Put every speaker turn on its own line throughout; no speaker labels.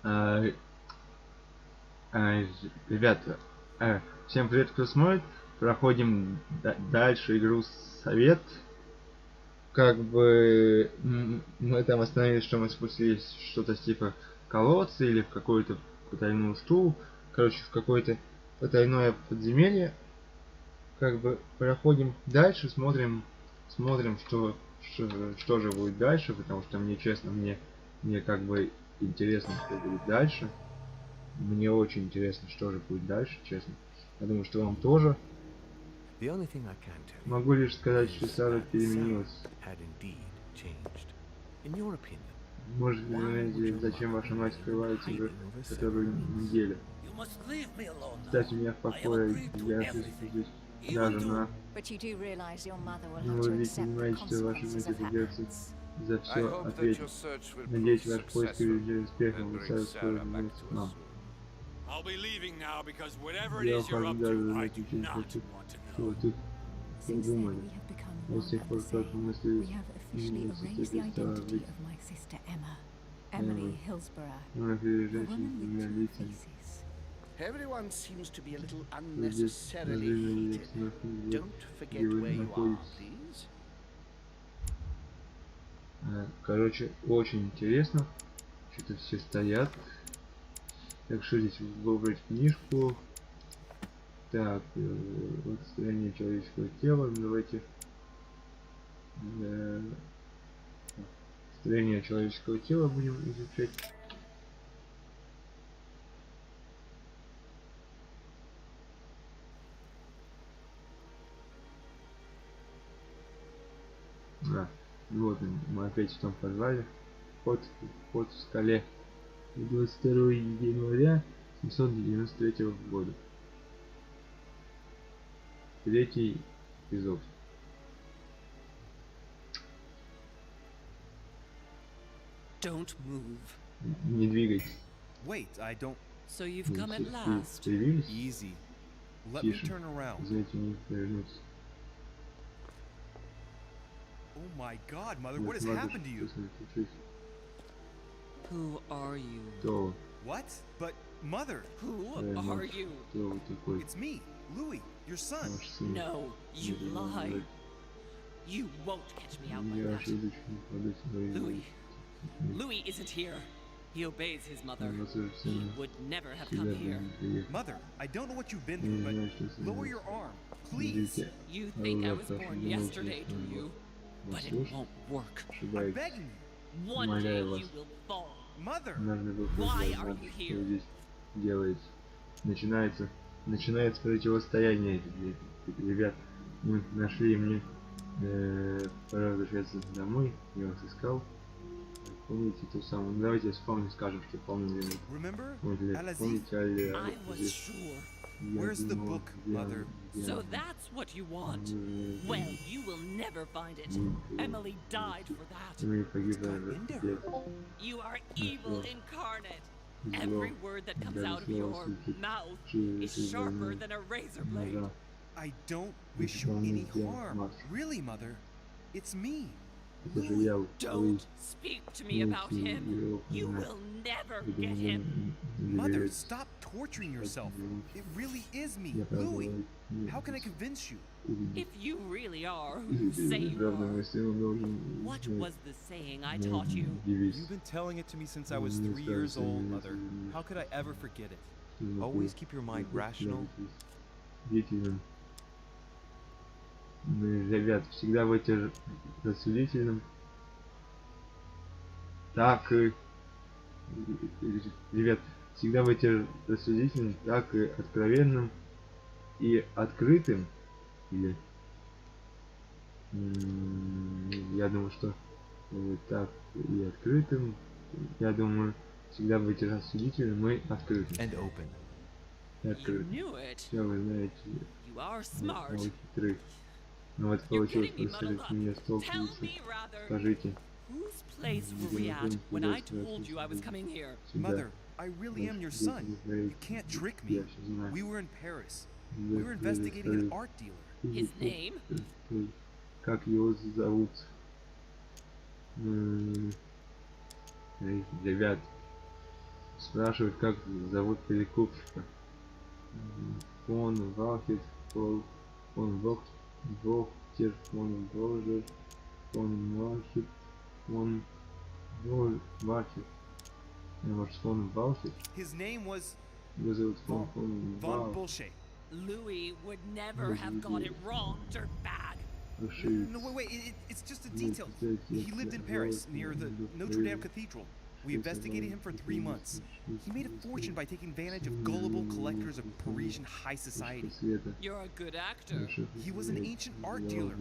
А, Ребята, всем привет, кто смотрит. Проходим дальше игру совет. Как бы мы там остановились, что мы спустились что-то типа колодца или в какую-то потайную штуку. Короче, в какое-то потайное подземелье. Как бы проходим дальше, смотрим, что же будет дальше, потому что мне честно, мне как бы интересно, что будет дальше. Мне очень интересно, что же будет дальше, честно. Я думаю, что вам тоже. Могу лишь сказать, что Сара переменилась. Может, вы знаете, зачем ваша мать скрывается уже которую неделю? Кстати, меня в покое, я здесь даже на... Но вы ведь понимаете, что ваша мать придется за все ответить. Надеюсь, ваш поиск приведет успехом, вы Сара скоро вернется к нам. Я ухожу даже на течение, что вы тут придумали. А с тех пор, как мы мысли университете стала жить, мы женщин двумя лицами.
Everyone seems to be a little unnecessarily heated. Don't forget where you are, please.
Короче, очень интересно. Что-то все стоят. Так, что здесь? Выбрать книжку. Так, вот строение человеческого тела. Давайте. Строение человеческого тела будем изучать. Вот мы опять в том подвале. Вход в скале. 22 января 793 года. Третий эпизод.
Don't move.
Не двигайтесь.
Wait, I don't.
So you've come at last.
Easy. Let me
Тише.
turn around.
Знаете, не повернуться.
Oh my God, Mother, what has happened to you?
Who are you?
Кто?
What? But Mother.
Who are you?
Кто вы такой?
It's me, Louis, your son.
Ваш сын.
No, you lie. You won't catch me out
Я
like that.
ошибочно подать свои.
Louis. Louis isn't here. He obeys his mother. He would never have come here.
Mother, I don't know what you've been through, but lower your arm, please.
You think I was born yesterday, do you? But it won't work.
I'm begging you.
One day you will fall.
Mother!
Why are you here?
Что здесь делается? Начинается противостояние. Ребят, мы нашли, мне пора возвращаться домой. Я вас искал. Помните ту самую? Давайте вспомним, скажем, что помнили. Помните,
I was sure.
Where's the book, Mother?
So that's what you want. Well, you will never find it. Emily died for that. You are evil incarnate. Every word that comes out of your mouth is sharper than a razor blade.
I don't wish you any harm. Really, Mother. It's me.
Don't speak to me about him. You will never get him.
Mother, stop torturing yourself. It really is me, Louis. How can I convince you?
If you really are who you say you are, what was the saying I taught you?
You've been telling it to me since I was 3 years old, Mother. How could I ever forget it? Always keep your mind rational.
Ребят, всегда будьте рассудительным. Так и... Ребят, всегда будьте рассудительным, так и откровенным и открытым. Или... Я думаю, что так и открытым. Я думаю, всегда будьте рассудительным и открытым. И открытым. Все вы знаете, хитрый. Ну вот получилось, посмотрите, меня столкнуться. Скажите.
Whose place were we at when I told you I was coming here?
Mother, I really am your son. You can't trick me. We were in Paris. We were investigating an art dealer.
His name?
Как его зовут? Ребят, спрашивают, как зовут перекупщика. Фон Вахет, фон Вохтер, фон Брожер, фон Вахет, фон Вахет. Может, фон Вахет?
His name was
Его зовут фон
Von
Вахет.
Bullshit.
Louis would never have got it wrong, dirtbag.
No, wait, it's just a detail. He lived in Paris, near the Notre Dame Cathedral. We investigated him for 3 months. He made a fortune by taking advantage of gullible collectors of Parisian high society.
You're a good actor.
He was an ancient art dealer.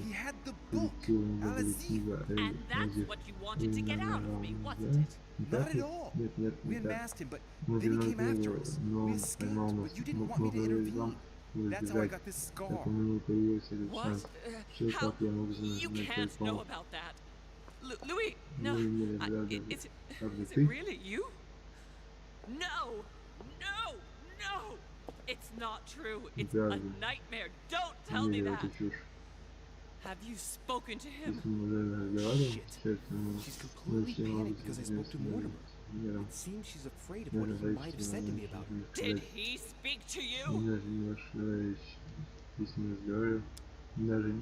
He had the book, Allez-y.
And that's what you wanted to get out of me, wasn't it?
Not at all. We unmasked him, but then he came after us. We escaped, but you didn't want me to intervene. That's how I got this scar.
What? How? You can't know about that. Louis, no. Is it really you? No! No! No! It's not true. It's a nightmare. Don't tell me that. Have you spoken to him?
Shit. She's completely panicked because I spoke to Mortimer. It seems she's afraid of what he might have said to me about her.
Did he speak to you?
Даже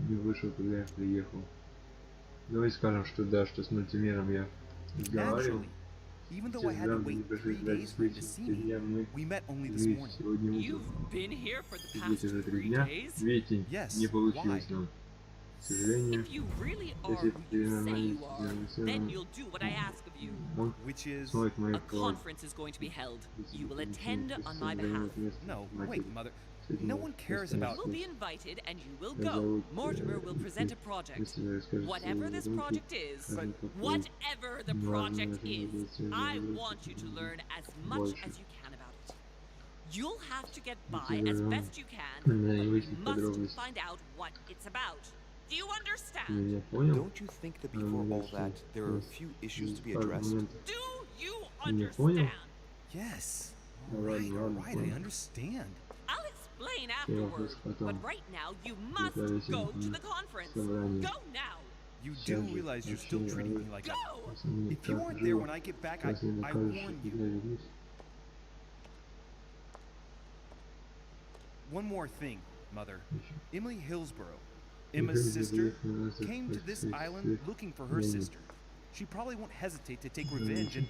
не вышел, когда я приехал. Давай скажем, что да, что с мультимером я разговаривал.
Even though I had to wait 3 days for him to see me, we met only this morning.
Сегодня
You've been here for the
здесь
past
уже 3
3
дня.
days?
Видите,
Yes.
не получилось нам. К сожалению,
If you really are
если
who you say you are, then
ты
you'll do what I ask of you.
он
Which is...
смотрит мои
A
фото.
conference is going to be held. You will attend on my behalf.
No, wait, Mother. No one cares about...
You will be invited and you will go. Mortimer will present a project. Whatever this project is, whatever the project is, I want you to learn as much as you can about it. You'll have to get by as best you can. You must find out what it's about. Do you understand?
Меня понял?
Don't you think that before all that, there are a few issues to be addressed?
Do you
Меня понял?
understand?
Yes.
Ладно, ладно,
Right, I
понял.
understand.
I'll explain
Я
afterward.
вопрос потом.
But right now, you must go to the conference.
Собрание.
Go now.
You do realize you're still treating me like a...
Go!
If you weren't there when I get back, I warn you. One more thing, Mother. Emily Hillsborough, Emma's sister, came to this island looking for her sister. She probably won't hesitate to take revenge and...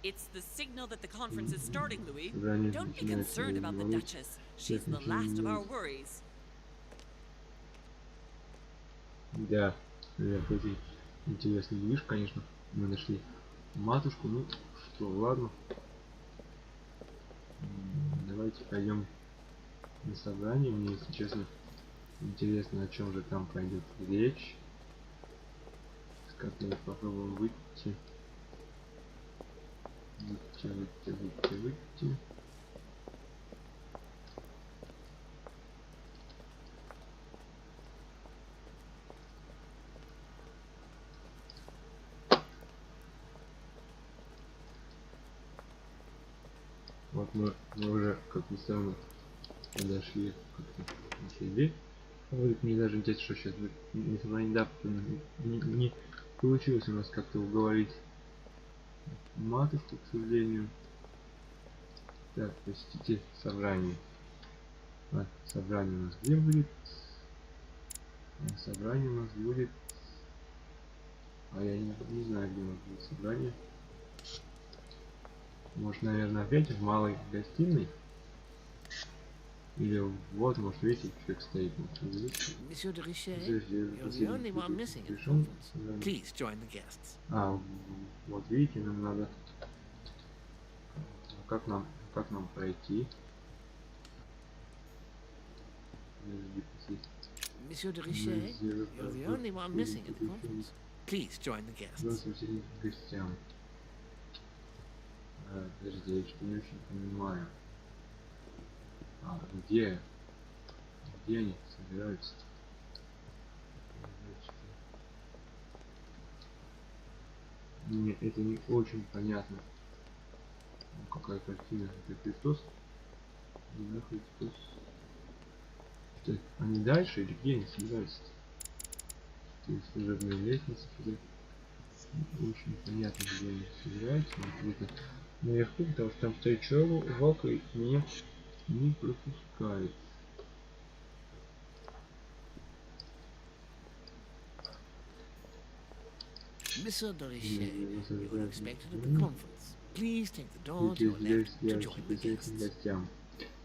It's the signal that the conference is starting, Louis.
Собрание
Don't be
начинается.
concerned about the Duchess. She's the last of our worries.
Да, ребят, очень интересный движ, конечно. Мы нашли матушку, ну что, ладно. Давайте пойдем на собрание. Мне, если честно, интересно, о чем же там пойдет речь. Как-то попробуем выйти. Выйти. Вот мы уже, как ни странно, подошли к нашей дверь. Мне даже интересно, что сейчас будет. Не получилось у нас как-то уговорить матушку, к сожалению. Так, посетите собрание. Собрание у нас где будет? Собрание у нас будет... А я не знаю, где у нас будет собрание. Может, наверное, опять в малой гостиной? Или вот, может, видите, как стоит.
Monsieur de Richet, you're the only one missing at the conference. Please join the guests.
А, вот видите, нам надо... Как нам пройти?
Monsieur de Richet, you're the only one missing at the conference. Please join the guests.
Гостям. Подожди, я что-то не очень понимаю. А, где они собираются? Мне это не очень понятно. Какая картина? Это Христос? Да, Христос. Они дальше или где они собираются? То есть служебная лестница, куда очень понятно, где они собираются, но где-то наверху, потому что там стоит чувак и меня не пропускает.
Mr. Dorishe, you were expected at the conference. Please take the door to your left to join the guests.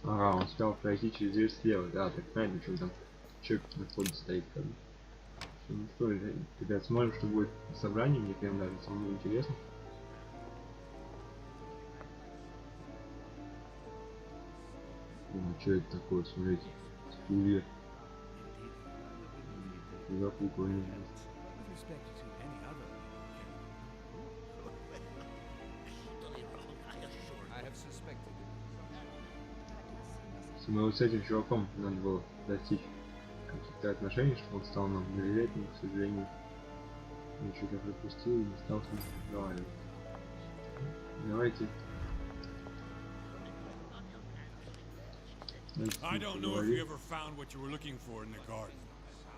Ага, он стал пройти через дверь слева. Да, так правильно, что там человек на входе стоит. Как бы. Ну что, ребят, смотрим, что будет собрание. Мне прям нравится, мне интересно. Что это такое, смотрите, стулья. Запугивание. Вот с этим чуваком надо было достичь каких-то отношений, чтобы он стал нам доверять, но, к сожалению, я что-то пропустил и не стал с ним разговаривать. Давайте.
I don't know if you ever found what you were looking for in the garden,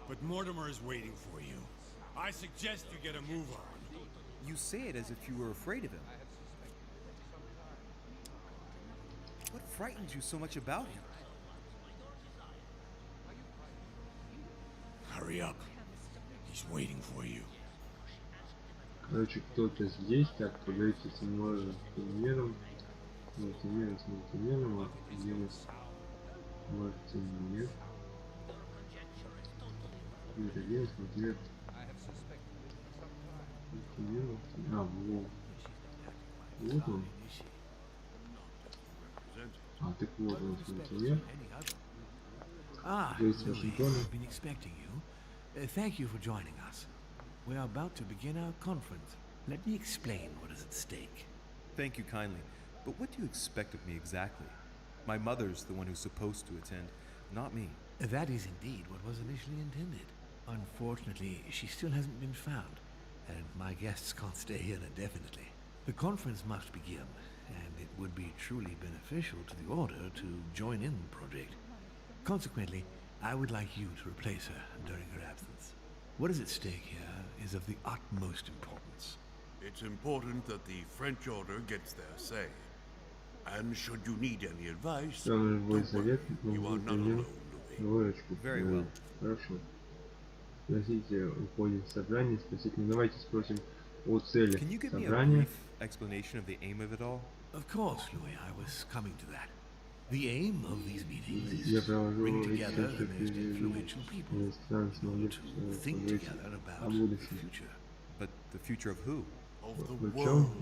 but Mortimer is waiting for you. I suggest you get a move on.
You say it as if you were afraid of him. What frightens you so much about him?
Hurry up. He's waiting for you.
Короче, кто-то здесь, так, поговорите с мультимером, мультимером, а где мы мультимер? Это где у нас мультимер? Мультимер, а, вот. Вот он. А, так вот у нас мультимер.
Ah, Louis, I've been expecting you. Thank you for joining us. We are about to begin our conference. Let me explain what is at stake.
Thank you kindly. But what do you expect of me exactly? My mother's the one who's supposed to attend, not me.
That is indeed what was initially intended. Unfortunately, she still hasn't been found, and my guests can't stay here indefinitely. The conference must begin, and it would be truly beneficial to the Order to join in the project. Consequently, I would like you to replace her during her absence. What is at stake here is of the utmost importance.
It's important that the French Order gets their say. And should you need any advice, don't worry, you are not alone, Louis.
Very well.
Хорошо. Спросите, уходит собрание, спросите, ну давайте спросим о цели
Can you give me a
собрания.
brief explanation of the aim of it all?
Of course, Louis, I was coming to that. The aim of these meetings
Я
is to
провожу
bring
эти
together the most
встречи
influential people
иностранцами,
to think together about
о
the
будущем.
future.
But the future of who?
Of the
Причем
world,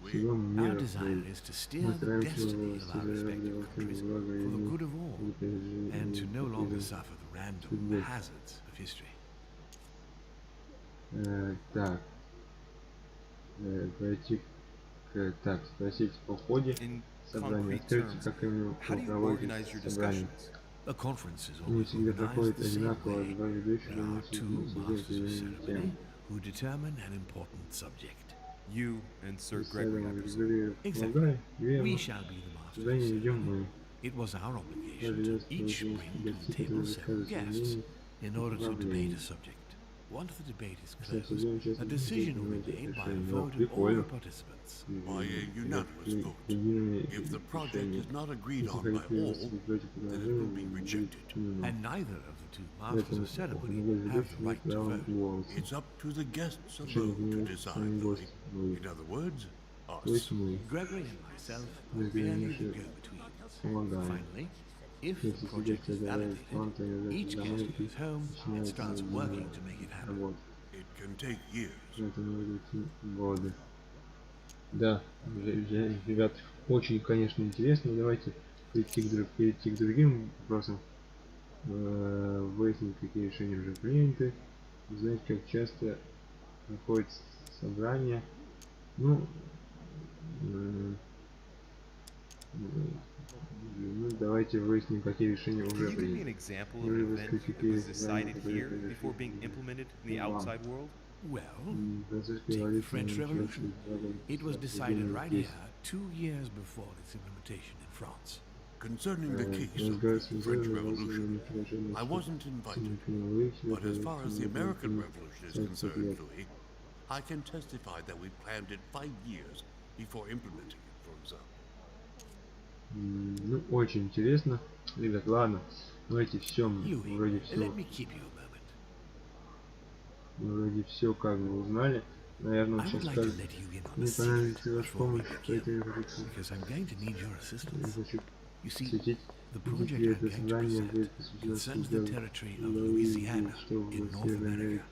всего
Louis.
Our
мира.
desire is to steer
Мы
the
стараемся
destiny of our respective countries for the good of all, and to no longer suffer the random hazards of history.
Так. Пройти к... Так, спросить о ходе
In
собрания.
concrete
Скажите,
terms,
как именно
how do you
проводите
organize your
собрание.
discussions?
A conference is
Не
always
всегда
organized
проходит
the same
одинаково.
way.
Два ведущих
There are
носят
two masters of
определенную
ceremony
тему.
who determine an important subject.
You and Sir Gregory, I presume.
Григорий
Exactly.
помогает,
We
верно.
shall be the masters of
Задание ведем
ceremony.
мы.
It was our obligation
Даже
to
если
each
вы
bring to the
достигли
table several
результата
guests
сомнений,
in order to
проблем.
debate a subject. Once the debate is
Все
closed,
сидим
a
честно,
decision will be
принимаем
made by a
решение.
vote of all
Прикольно.
the participants.
By a unanimous vote.
Единое
If the project
решение.
is not agreed
Если
on by
хотите
all,
рассмотреть
then it will be
предложение,
rejected.
And neither of the two masters
Поэтому
of ceremony
одного
have the
ведущего
right to
право
vote.
голоса.
It's up to the guests
Решение
alone to
принимает
decide,
сами
Louis.
гости. Louis.
In other words,
То есть
us.
мы.
Gregory and myself are
Gregory
merely the
наши
go-betweens.
помогаем.
Finally, if the
Если
project
свидетель
is
добавит план, то
validated, each
идет
guest
домой и
goes home and
начинает
starts working to make it happen.
работать.
It can take years.
Это может идти годы. Да, ребят, очень, конечно, интересно. Давайте перейти к другим вопросам. Выяснить, какие решения уже приняты. Узнать, как часто проходит собрание. Ну, давайте выясним, какие решения
Can
уже
you give me an
приняты.
example of an event that was decided here before being implemented in the outside world?
Well,
Французская
take the
революция
French
началась
Revolution.
с
It was decided right
здесь.
here 2 years before its implementation in France.
Concerning the case of the French Revolution, I wasn't invited, but as far as the American Revolution is concerned, Louis, I can testify that we planned it 5 years before implementing it, for example.
Ну, очень интересно. Ребят, ладно. Давайте все, вроде все как бы узнали. Наверное, сейчас скажу. Мне понадобится ваша помощь, поэтому я хочу посвятить. Если это задание будет посвящено что в Северной Америке.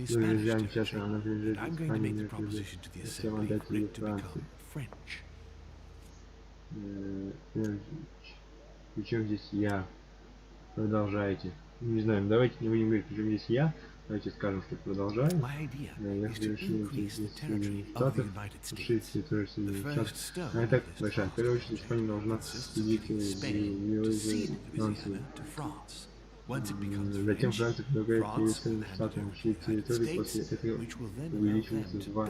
Друзьям сейчас она принадлежит Испании, всем отдать ее Франции. Причем здесь я? Продолжайте. Не знаю, давайте не будем говорить, причем здесь я. Давайте скажем, что продолжаем. Я решил здесь Штатов, расширить территорию Соединенных Штатов. Она и так большая. В первую очередь, Испания должна следить за Францию. Затем Франция предлагает Соединенным Штатам расширить территорию, после этого увеличивается в 2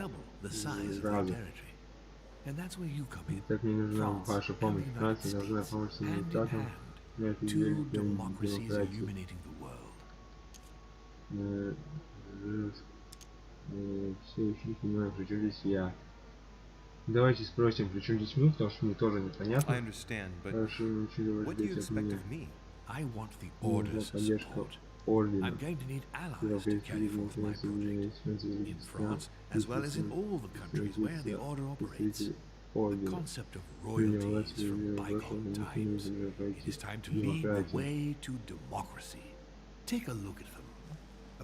раза. Так мне нужна ваша помощь. Франция должна помочь Соединенным Штатам на этой демократии. Все еще не понимаю, при чем здесь я. Давайте спросим, при чем здесь мы, потому что мне тоже непонятно. Хорошо, ничего не ждете от меня. Поддержка ордена.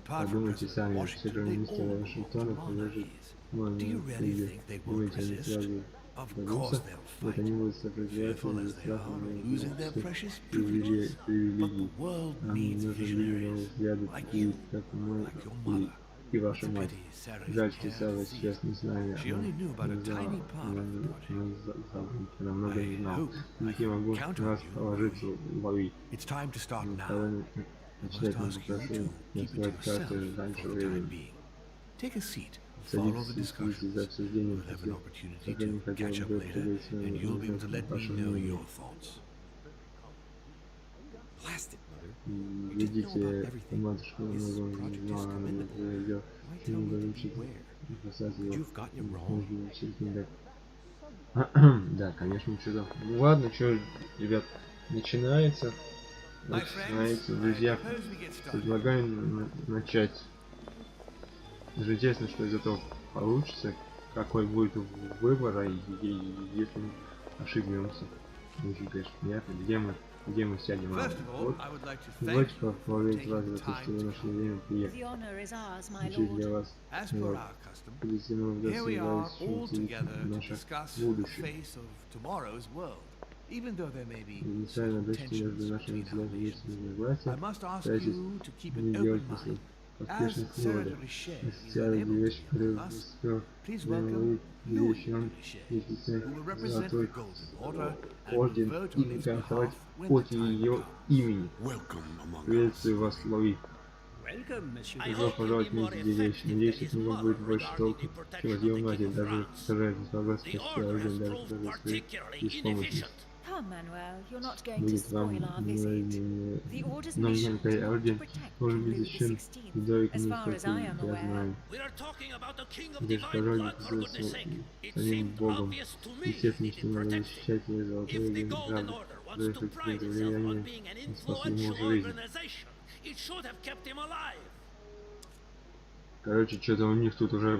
Подумайте сами, все журналисты Вашингтона положат думаете, они сразу сдадутся, вот они будут сопротивляться из страха привилегий. Нам нужны новые взгляды, такие, как мой и ваша мать. Жаль, что Сара сейчас не с нами, она много не знала. Я могу нас положиться ловить. Начинать нужно просить, назвать карты раньше времени. Садитесь за обсуждением, как я не хотел бы поделить с вами ваше мнение. Видите, матушка много знала, она не произвел, что не буду учить, касаться его, нужно учить не так. Да, конечно, что-то. Ну ладно, что, ребят, начинается. Начинается, друзья, предлагаю начать. Уже интересно, что из этого получится, какой будет выбор, и если мы ошибемся. Очень, конечно, приятно, где мы сядем. Вот. Давайте поблагодарить вас за то, что вы нашли время приехать. Честь для вас. Если мы удастся наше будущее. Несмотря на то, что между нашими взглядами есть разногласия, старайтесь не делать поспешных выводов. Официальный вещь преуспел временной вещи, он есть золотой орден и не голосовать от ее имени. Приветствую вас, Лови. Добро пожаловать в мир вещи. Надеюсь, от него будет больше толку, чем от его матери, даже сражается с согласием почти орден, даже показать своей беспомощность. Будет вам но мне орден должен быть защищен едой и коммуникацией, я знаю. Здесь король явился самим богом. Естественно, что надо защищать его золотой орден, правда. За эффективное влияние он спас ему жизнь. Короче, что-то у них тут уже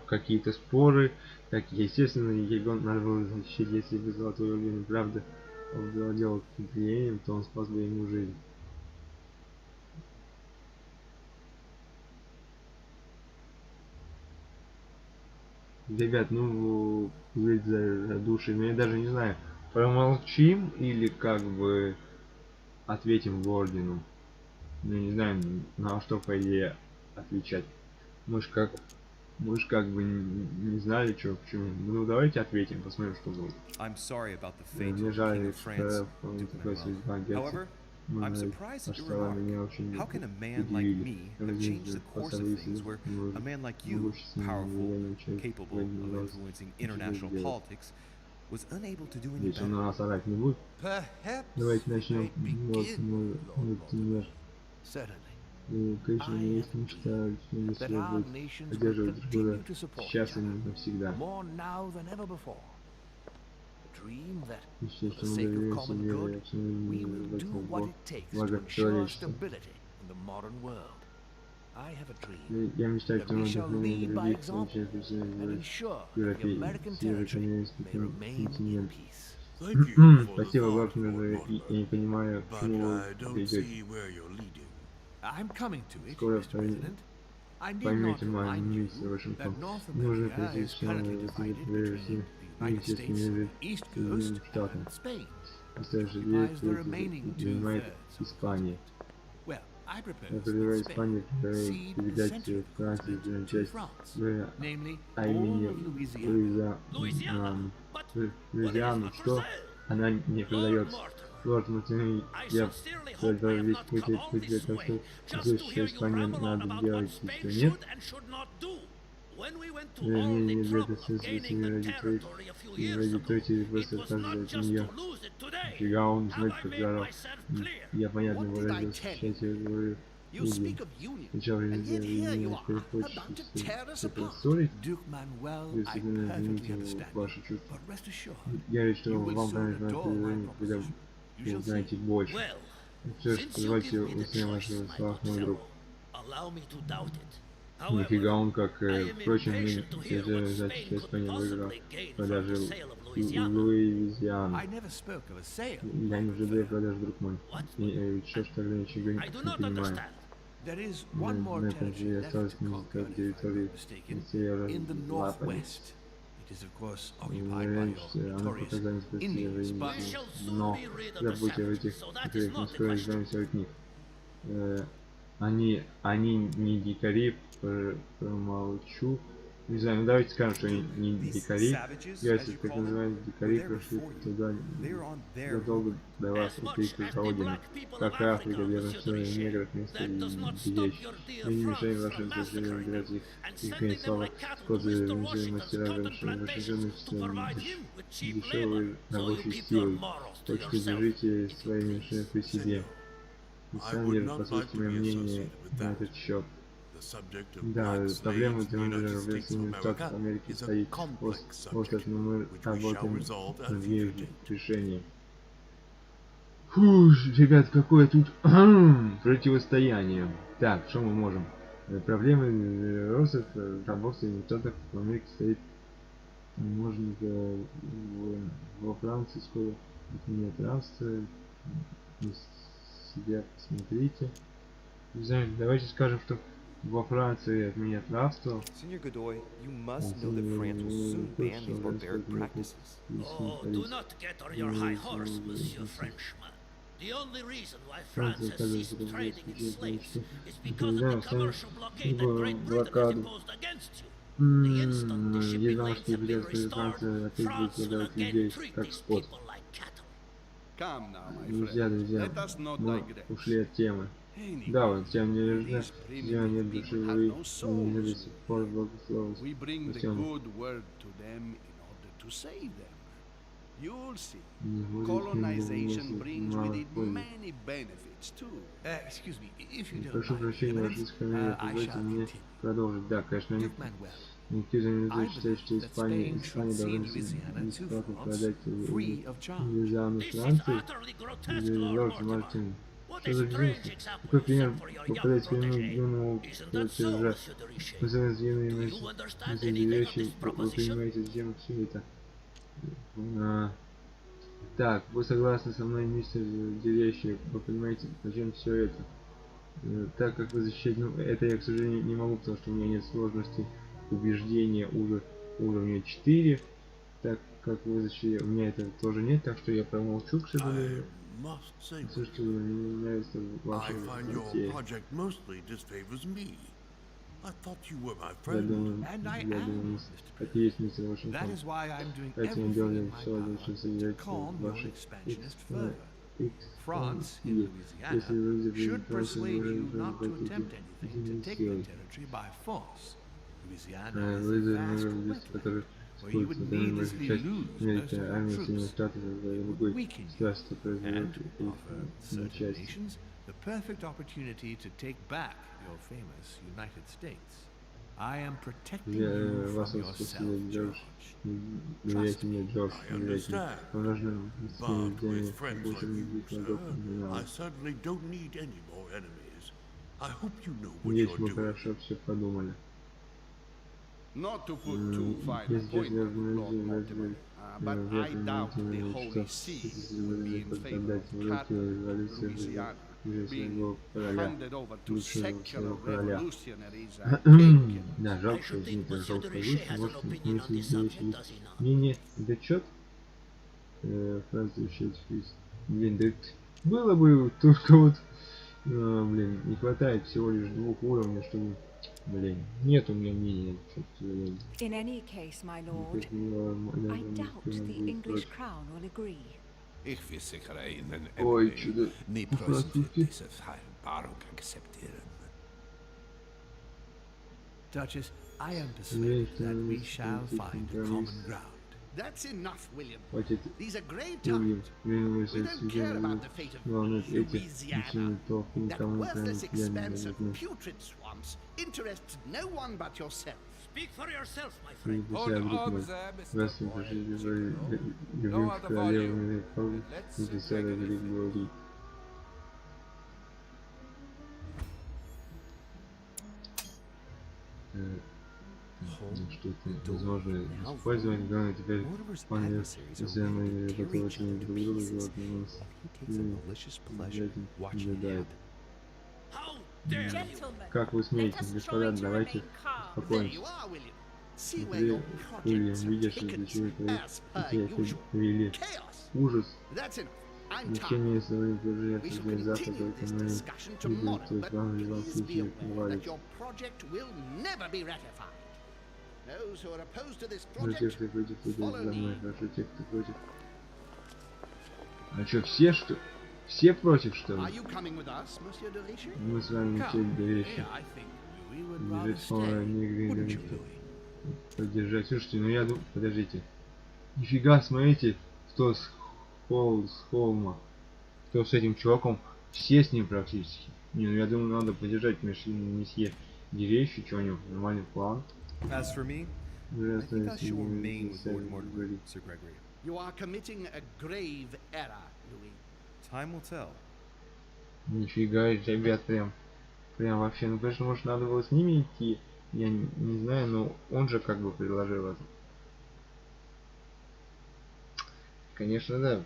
какие-то споры. Так, естественно, его надо было защитить, если бы золотой орден правда овладел каким-то влиянием, то он спас бы ему жизнь. Ребят, ну, говорить за души, но я даже не знаю, промолчим или как бы ответим ордену. Ну, не знаю, на что, по идее, отвечать. Мы ж как бы не знали, что, почему. Ну, давайте ответим, посмотрим, что будет. Мне жаль, что такой судьба Герцог.
I'm surprised at your remark. How can a man like me have changed the course of things where a man like you, powerful, capable of influencing international politics, was unable to do any
Если он на
better.
нас орать не будет,
Perhaps
давайте
we
начнем.
may
Вот
begin,
мой
Lord
например.
Certainly.
Конечно, у меня есть мечта, что не
That our
следует
nations will
поддерживать друг друга
continue to support
сейчас
each
и
other
навсегда.
more now than ever before. A dream that,
И
for
что
the
мы
sake of
доверяемся
common
вере,
good,
абсолютно
we will
в
do
этом
what it takes to
благо
ensure
человечества.
stability in the modern world. I have a dream
Я мечтаю,
that
что
we
мы
shall
вдохновение
lead by
других
example
случаев
and ensure that the
Европе,
American territory
северокамерийский
may remain in
континент.
peace.
Thank you for the
Спасибо,
thought,
Лорд,
Lord
я не понимаю, к
but
чему
I
вы
don't
ведете.
see where you're leading.
I'm coming to it,
Скоро
Mr. President. I need not
поймете мою
remind
миссию,
you
Вашингтон.
that North
Нужно
America is
пресечь
currently
новые
divided
прежде
between the United
миссии
States on
между
the East
Соединенными
Coast
Штатами.
and Spain.
Настоящий
Occupies the
две
remaining
трети занимает
2/3 of the
Испания.
Well, I
Я
propose
предлагаю
that
Испании
Spain cede the
передать
center of the
Франции
continent to
часть
France,
в
namely
имени
all of
Луизиану, что она не продается. Лорд Мартин, я предлагаю весь путь ответ на то, что Испания надо делать и что нет. Не для этого смысла ради Третьей просто отказывать от нее. Фига он знает, когда я понятно выразился, сейчас я говорю.
You speak of union,
Сначала
and yet here you are,
переходишь
about to tear us apart.
ссорить,
Duke Manuel, I
если
perfectly
извините
understand.
ваши чувства.
But rest assured,
Я ведь что
you will
вам
soon
понравится мое
adore my
предложение, когда
proposition. You
вы
shall
узнаете
see.
больше.
Well,
Что ж,
since you
позвольте
give me the
усне
choice,
ваших
my
словах,
good
мой друг.
fellow, allow me to doubt it.
Нифига он, как,
I am
впрочем,
impatient to hear what
значит,
Spain
что
could
Испания выиграла
possibly gain from
продажи
the sale of Louisiana.
Луизианы.
I never spoke of a sale.
Я не ожидаю продаж, друг мой.
What?
И что ж тогда ничего
I
не
do not
понимаю.
understand.
There is one more
На этом
territory
же
left
осталось
to conquer, if I'm
территории
not mistaken,
севера
in the
Запада.
northwest. It is, of course, occupied by your
Она
notorious
показалась
Indians,
красивой,
but
We shall soon
но
be rid of the
забудьте об
savages,
этих
so that is
секретах, мы
not the
скоро
question.
избавимся от них. Они не дикари, промолчу. Не знаю, ну давайте скажем, что они не дикари. Я, если так называют, дикари прошли туда задолго до вас, вот их родины. Как и Африка, где рожденные негров вместо людей. Мы не мешаем вашим соседям играть их конец код за мастера расширенной дешевой рабочей силой. Так что держите свои мишени при себе. И сами послушайте мое мнение на этот счет. Да, проблема демократии в Соединенных Штатах Америки стоит остров, но мы работаем над ее решением. Фу, ребят, какое тут противостояние. Так, что мы можем? Проблемы роста рабов в Соединенных Штатах в Америке стоит. Можно во Франции скоро нет рабства. Себя посмотрите. Не знаю, давайте скажем, что во Франции отменят рабство.
Senor Godoy, you must know that France will soon ban these barbaric practices.
Oh, do not get on your high horse, Monsieur Frenchman. The only reason why France has ceased trading in slaves is because of the commercial blockade that Great Britain has imposed against you. The instant the shipping lanes have been restored, France will again treat these people like cattle.
Come now, my
Друзья,
friend.
друзья,
Let us not
мы
digress.
ушли от темы.
Anyway,
Да, вот тем не нужна,
these
я нет
primitive
души,
people have
вы
no
не
souls.
до сих пор благословить.
We bring the
Всем.
good word to them in order to save them. You'll see.
Не будет
Colonization
ни
brings
мало
with it
пользы.
many benefits too.
excuse me, if you don't
Прошу
mind,
прощения,
Eminence,
Российская Америка,
I
позвольте
shall
мне
continue.
продолжить. Да, конечно,
Duke Manuel,
никто не
I
считает, что
believe that
Испания
Spain should
должна
cede Louisiana to
бесплатно
France,
продать
free of charge.
Луизиану
This is
Франции.
utterly grotesque,
Лорд
Lord Mortimer.
Мартин.
What
Что
a
за
strange
безумство?
example
Какой
you
пример
set for your young
попадать прямому
protege.
юному
Isn't that so,
платежа?
Monsieur de Richet?
Называя звездные
Do you understand
мысли
anything of
вещи,
this
вы
proposition?
понимаете, зачем все это? Так, вы согласны со мной, мистер Дерещик, вы понимаете, зачем все это? Так как вы защищаете, ну, это я, к сожалению, не могу, потому что у меня нет сложности убеждения уровня 4. Так как вы защищаете, у меня это тоже нет, так что я промолчу, к сожалению. Все, что мне нравится в вашей затее. Я думаю, так и есть, мистер Вашингтон.
That is why I'm doing
Поэтому
everything
делаем
in my
все,
power
чтобы
to
содержать
calm your
ваши
expansionist fervor. France
и
in
если
Louisiana
вы
should persuade you not to
захотите
attempt anything to take the territory by force. Louisiana is a
вы
vast
который
wetland. where you would needlessly lose most of your troops,
любой
weaken you,
государство производит
and offer certain nations the perfect opportunity to take back your famous United States. I am protecting you from yourself, George. Trust me.
I understand. But with friends like you, sir, I certainly don't need any more enemies. I hope you know what
Здесь
you're
мы
doing.
хорошо все подумали.
Not to put too fine a
Здесь
point on it,
возможно
Lord Mortimer, but I doubt the Holy See would be in favor of Catherine, Louisiana, being handed over to secular revolutionaries and taken.
Да, жалко,
I
что
should think
извините,
Monsieur de
жалко
Richet
звучит,
has an
может,
opinion on
если
this subject,
есть
does he not?
мнение, да чё? Фраза звучит, блин, да было бы только вот, блин, не хватает всего лишь 2 уровней, чтобы, блин, нет у меня мнения, что-то,
In any case, my lord, I doubt the English crown will agree.
Ich versichere Ihnen,
Ой,
Emily,
чудо,
nie Preis wird
здравствуйте.
diese Vereinbarung akzeptieren.
Duchess, I am persuaded that we shall find a common ground.
That's enough, William.
Хватит,
These are grave
William,
times.
William,
We don't care about the fate of
главное, эти
Louisiana.
ничего толк
That
никому прям
worthless
я не
expanse of
нужно.
putrid swamps interests no one but yourself.
Speak for yourself, my
Или
friend.
для себя вдруг мы раз мы пришли любим королеву и для себя говорить. Что это возможно использовать, главное теперь вполне связанные готовы друг друга, животные наблюдают.
How dare you?
Как вы смеете, господа, давайте успокоимся. Ты, Уильям, видишь, для чего твои вели ужас. Значение своих друзей создать Запад, только мы видим, что вам в любом случае провалится. Ну, те, кто против, идут за мной, хорошо, те, кто против. А что, все что? Все против, что ли? Мы с вами все вещи. Бежать по негры, поддержать. Слушайте, ну я думаю, подождите. Нифига, смотрите, кто с холма, кто с этим чуваком, все с ним практически. Не, ну я думаю, надо поддержать месье Дерещи, что у него нормальный план.
As for me, I think I shall remain with Lord Mortimer, Sir Gregory.
You are committing a grave error, Louis.
Time will tell.
Нифига, ребят, прям вообще, ну конечно, может надо было с ними идти, я не знаю, но он же как бы предложил это. Конечно, да,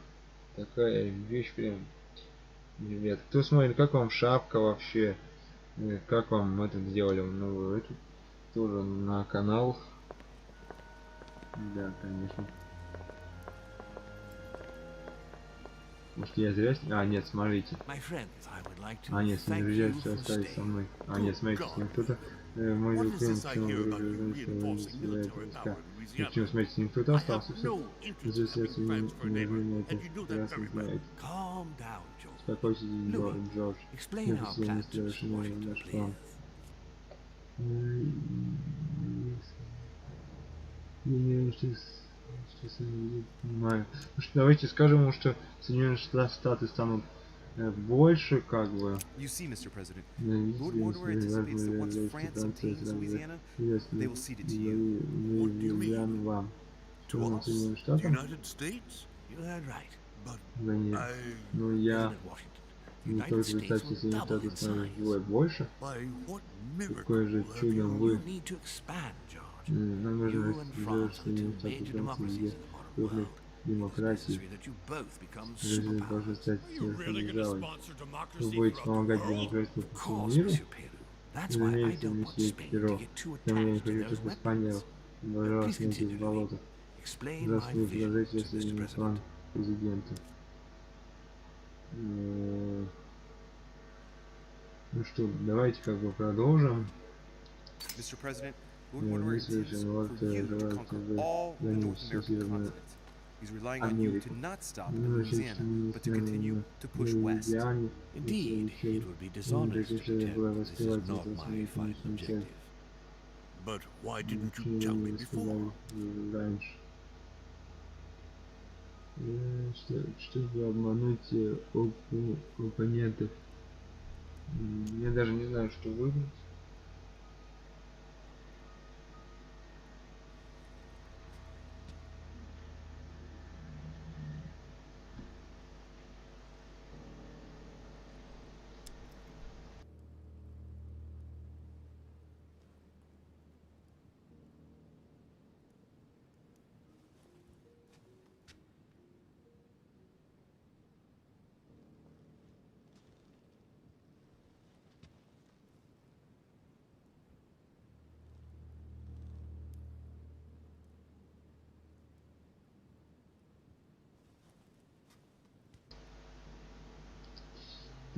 такая вещь прям, ребят. Кто смотрит, как вам шапка вообще, как вам это сделали новую эту, тоже на канал. Да, конечно. Может я зря... А, нет, смотрите. А, нет, друзья, все остались со мной. А, нет, смотрите, с ним кто-то... Мой друг, почему, смотрите, с ним кто-то остался, все. Здесь я с ним не это раз не знаете. Успокойтесь, Джордж. Мы последний совершили наш план. Я что не понимаю. Ну что, давайте скажем ему, что Соединенные Штаты станут больше, как бы.
You see, Mr. President, Lord Mortimer anticipates that once France obtains Louisiana, they will cede it to you.
What do you mean?
Вам.
To us? The United States?
You heard right.
But
Да, ну я не только представьте, Соединенные Штаты станут вдвое больше. Какое же чудо вы. Нам нужно сделать Соединенные Штаты Франции, где демократии. Президент должен стать сверху державой. Вы будете помогать демократии по всему миру? Разумеется, месье Перо. Тем я не хочу, чтобы Испания обожалась на этих болотах. Здравствуйте, предложите Соединенный план президента. Ну что, давайте как бы продолжим.
Mr. President, Lord Mortimer intends for you to conquer all the North American continent. He's relying on you to not stop in Louisiana, but to continue to push west.
Indeed, it would be dishonest to pretend this is not my final objective.
But why didn't you tell me before?
Раньше. Чтобы обмануть оппонентов. Я даже не знаю, что выбрать.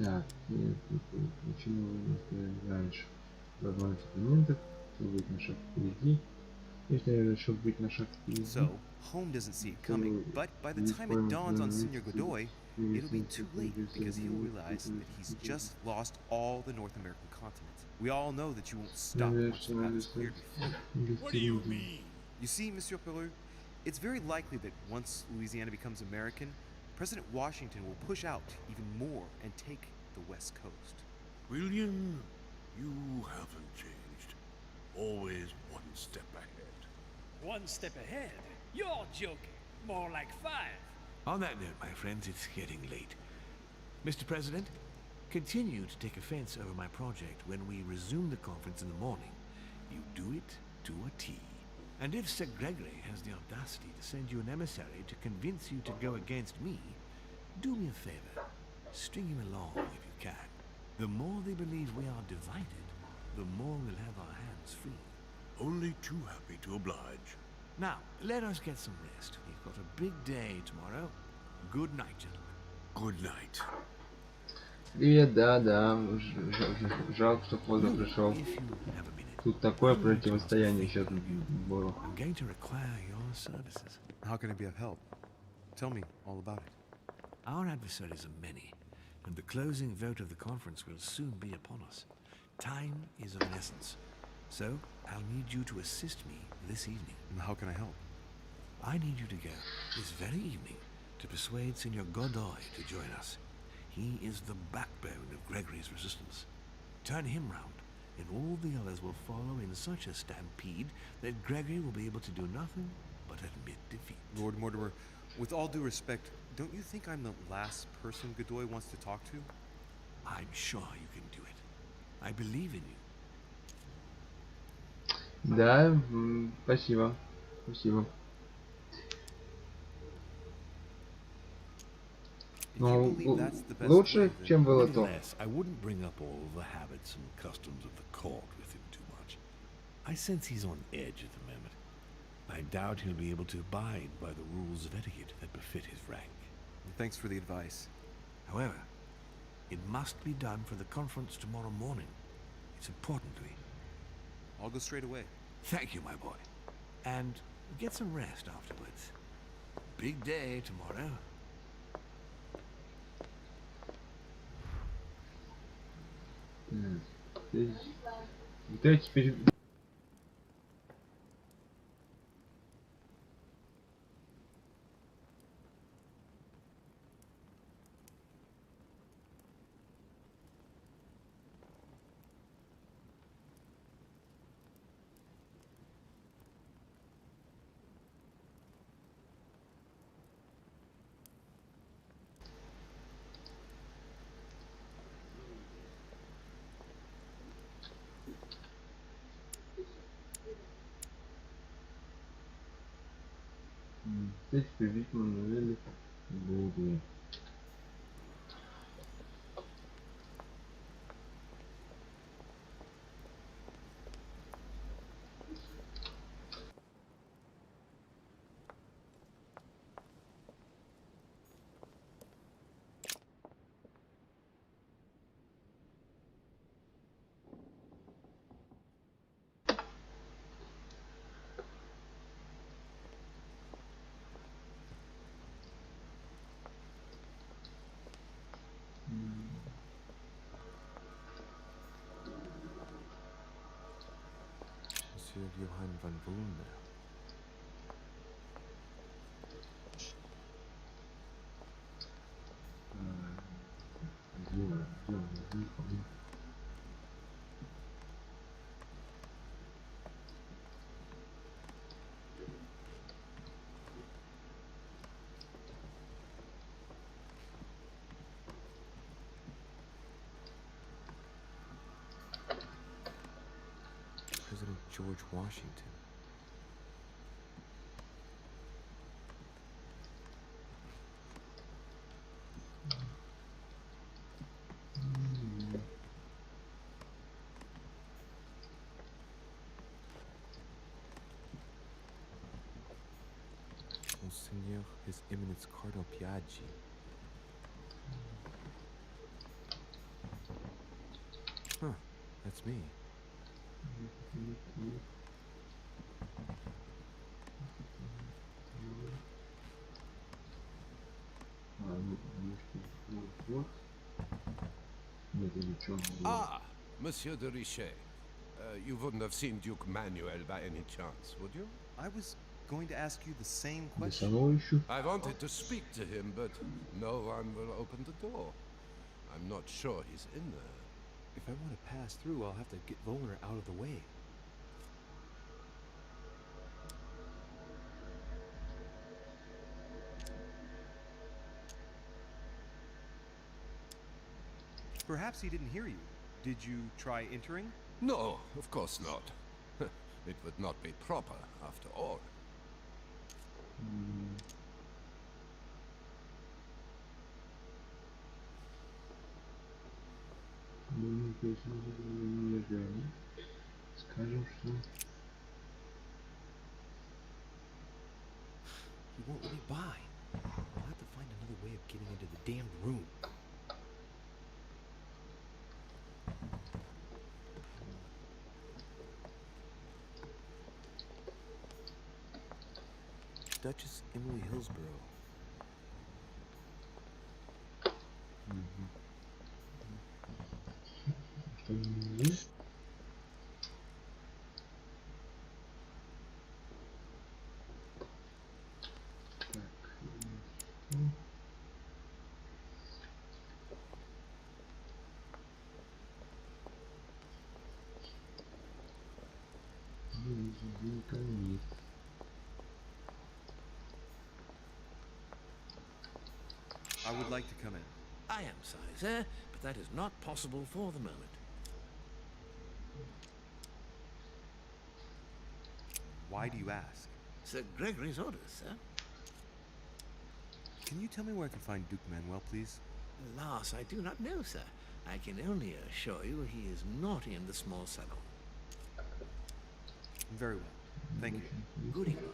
Так, почему вы не сказали раньше? Возможность оппонентов, чтобы быть на шаг впереди. Есть, наверное, чтобы быть на шаг впереди.
So, home doesn't see it coming, but by the time it dawns on Senor Godoy, it'll be too late because he'll realize that he's just lost all the North American continent. We all know that you won't stop once the path is cleared before.
What do you mean?
You see, Monsieur Peru, it's very likely that once Louisiana becomes American, President Washington will push out even more and take the West Coast.
William, you haven't changed. Always one step ahead.
One step ahead? You're joking. More like 5.
On that note, my friends, it's getting late. Mr. President, continue to take offense over my project when we resume the conference in the morning. You do it to a T. And if Sir Gregory has the audacity to send you an emissary to convince you to go against me, do me a favor. String him along if you can. The more they believe we are divided, the more we'll have our hands free.
Only too happy to oblige.
Now, let us get some rest. We've got a big day tomorrow. Good night, gentlemen.
Good night.
Привет, да. Жалко, что поздно пришел. Тут такое противостояние сейчас было.
I'm going to require your services.
How can I be of help? Tell me all about it.
Our adversaries are many, and the closing vote of the conference will soon be upon us. Time is of an essence, so I'll need you to assist me this evening.
And how can I help?
I need you to go this very evening to persuade Senor Godoy to join us. He is the backbone of Gregory's resistance. Turn him round, and all the others will follow in such a stampede that Gregory will be able to do nothing but admit defeat.
Lord Mortimer, with all due respect, don't you think I'm the last person Godoy wants to talk to?
I'm sure you can do it. I believe in you.
Да, спасибо. Спасибо. Ну, лучше, чем было то.
Nevertheless, I wouldn't bring up all the habits and customs of the court with him too much. I sense he's on edge at the moment. I doubt he'll be able to abide by the rules of etiquette that befit his rank.
Thanks for the advice.
However, it must be done for the conference tomorrow morning. It's important to me.
I'll go straight away.
Thank you, my boy. And get some rest afterwards. Big day tomorrow.
Да, теперь... Здесь приблизительно новелли буду.
Monsieur Johann von Wulmer. President George Washington. Monseigneur His Eminence Cardinal Piaggi. Huh, that's me.
Ah, Monsieur de Richet. You wouldn't have seen Duke Manuel by any chance, would you?
I was going to ask you the same question.
I wanted to speak to him, but no one will open the door. I'm not sure he's in there.
If I want to pass through, I'll have to get Volner out of the way.
Perhaps he didn't hear you. Did you try entering?
No, of course not. It would not be proper, after all.
Скажем, что...
He won't let me by. I'll have to find another way of getting into the damned room. Duchess Emily Hillsborough.
Что не есть?
I would like to come in.
I am sorry, sir, but that is not possible for the moment.
Why do you ask?
Sir Gregory's orders, sir.
Can you tell me where I can find Duke Manuel, please?
Alas, I do not know, sir. I can only assure you he is not in the small salon.
Very well. Thank you.
Good evening.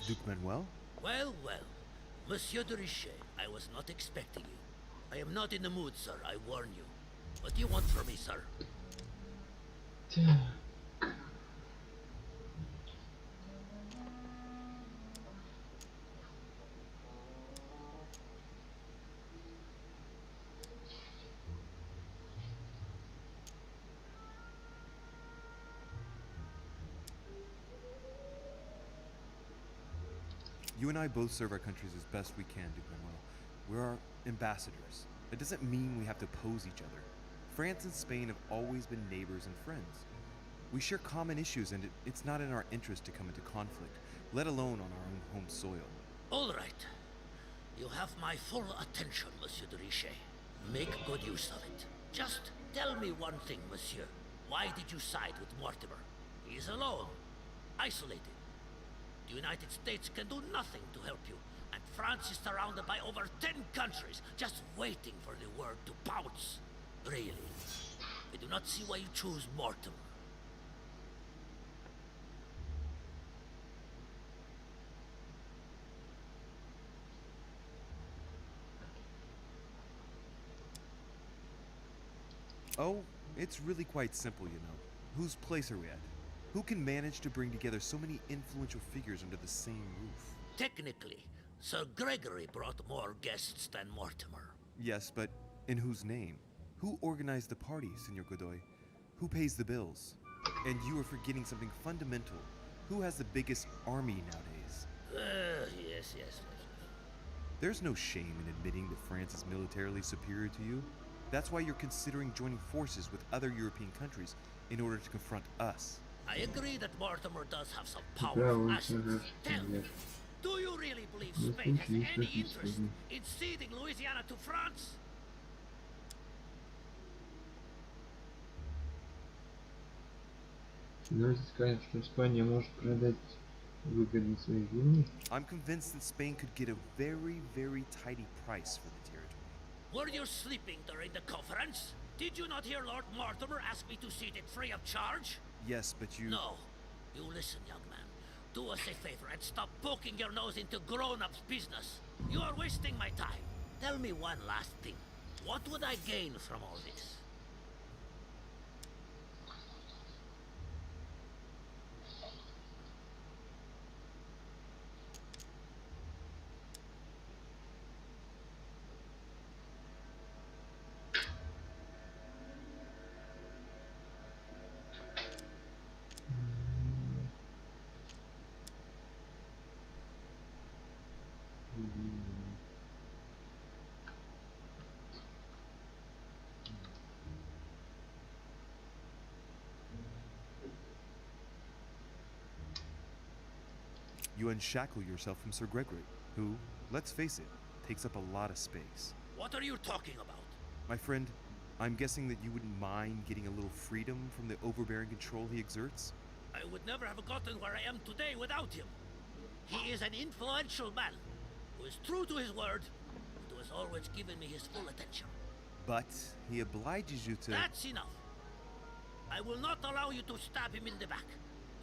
Duke Manuel?
Well, well. Monsieur de Richet, I was not expecting you. I am not in the mood, sir, I warn you. What do you want from me, sir?
You and I both serve our countries as best we can, Duke Manuel. We're our ambassadors. It doesn't mean we have to oppose each other. France and Spain have always been neighbors and friends. We share common issues, and it's not in our interest to come into conflict, let alone on our own home soil.
All right. You have my full attention, Monsieur de Richet. Make good use of it. Just tell me one thing, Monsieur. Why did you side with Mortimer? He is alone, isolated. The United States can do nothing to help you, and France is surrounded by over 10 countries just waiting for the word to pounce. Really?
I do not see why you choose Mortimer.
Oh, it's really quite simple, you know. Whose place are we at? Who can manage to bring together so many influential figures under the same roof?
Technically, Sir Gregory brought more guests than Mortimer.
Yes, but in whose name? Who organized the party, Senor Godoy? Who pays the bills? And you are forgetting something fundamental. Who has the biggest army nowadays?
Yes.
There's no shame in admitting that France is militarily superior to you. That's why you're considering joining forces with other European countries in order to confront us.
I agree that Mortimer does have some powerful assets. Tell me, do you really believe Spain has any interest in ceding Louisiana to France?
Давайте скажем, что Испания может продать выгодно свои земли.
I'm convinced that Spain could get a very, very tidy price for the territory.
Were you sleeping during the conference? Did you not hear Lord Mortimer ask me to cede it free of charge?
Yes, but you...
No. You listen, young man. Do us a favor and stop poking your nose into grown-ups' business. You are wasting my time. Tell me one last thing. What would I gain from all this?
You unshackle yourself from Sir Gregory, who, let's face it, takes up a lot of space.
What are you talking about?
My friend, I'm guessing that you wouldn't mind getting a little freedom from the overbearing control he exerts?
I would never have gotten where I am today without him. He is an influential man who is true to his word and who has always given me his full attention.
But he obliges you to...
That's enough. I will not allow you to stab him in the back.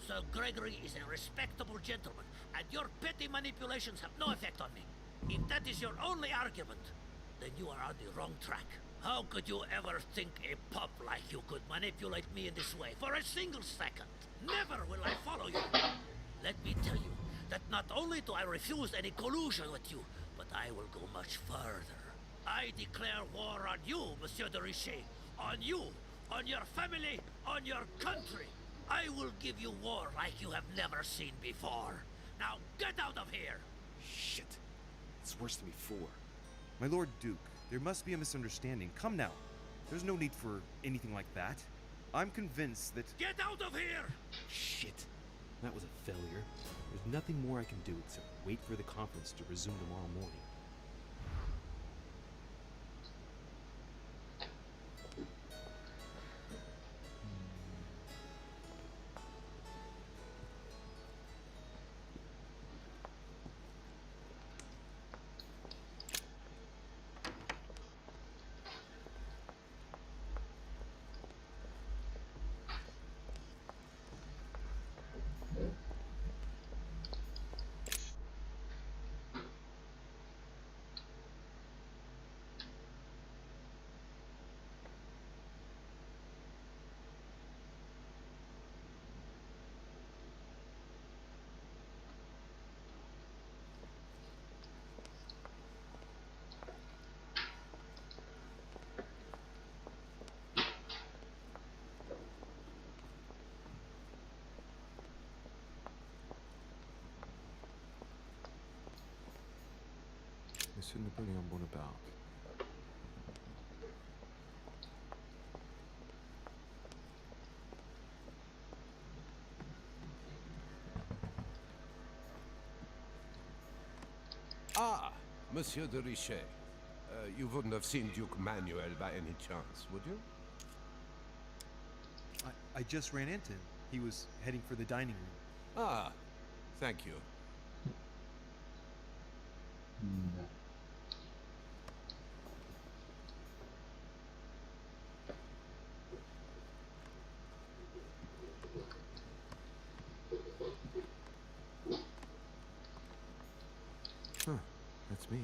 Sir Gregory is a respectable gentleman, and your petty manipulations have no effect on me. If that is your only argument, then you are on the wrong track. How could you ever think a pup like you could manipulate me in this way for a single second? Never will I follow you. Let me tell you that not only do I refuse any collusion with you, but I will go much further. I declare war on you, Monsieur de Richet. On you, on your family, on your country. I will give you war like you have never seen before. Now get out of here!
Shit. It's worse than before. My Lord Duke, there must be a misunderstanding. Come now. There's no need for anything like that. I'm convinced that...
Get out of here!
Shit. That was a failure. There's nothing more I can do except wait for the conference to resume tomorrow morning. Monsieur Napoléon Bonaparte.
Ah, Monsieur de Richet. You wouldn't have seen Duke Manuel by any chance, would you?
I just ran into him. He was heading for the dining room.
Ah, thank you.
me.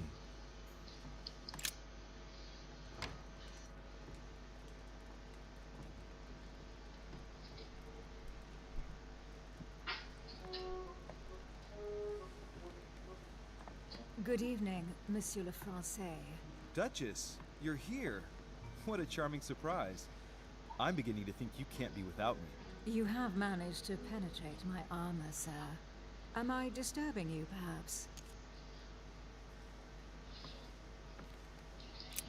Good evening, Monsieur le Français.
Duchess, you're here. What a charming surprise. I'm beginning to think you can't be without me.
You have managed to penetrate my armor, sir. Am I disturbing you, perhaps?